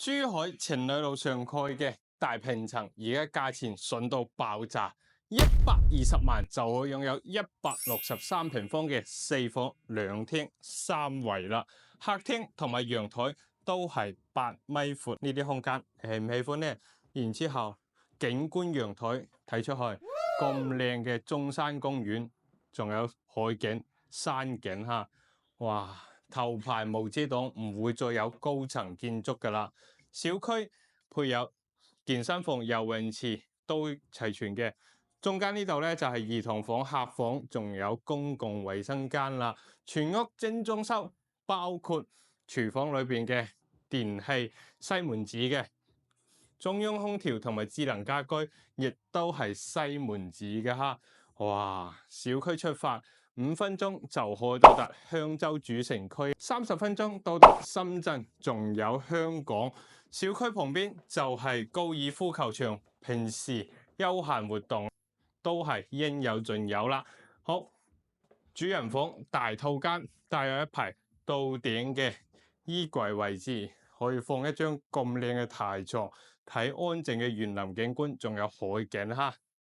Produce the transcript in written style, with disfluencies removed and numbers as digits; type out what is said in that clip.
珠海情侶路上蓋嘅大平層，而家價錢筍到爆炸，120萬就可以擁有163平方嘅4房2廳3衛啦。客廳同埋陽台都係8米闊，呢啲空間喜唔喜歡呢？然之後景觀陽台睇出去咁靚嘅中山公園，仲有海景、山景哈，哇！頭排毛遮擋，唔會再有高層建築噶啦。小區配有健身房、游泳池都齊全嘅。中間呢度咧就係兒童房、客房，仲有公共衛生間啦。全屋精裝修，包括廚房裏邊嘅電器、西門子嘅中央空調同埋智能家居，亦都係西門子嘅哈。哇！小區出發5分鐘就可以到達香洲主城區，30分鐘到達深圳，仲有香港。小區旁邊就係高爾夫球場，平時休閒活動都係應有盡有啦。好，主人房大套間，帶有一排到頂嘅衣櫃位置，可以放一張咁靚嘅台床，睇安靜嘅園林景觀，仲有海景哈。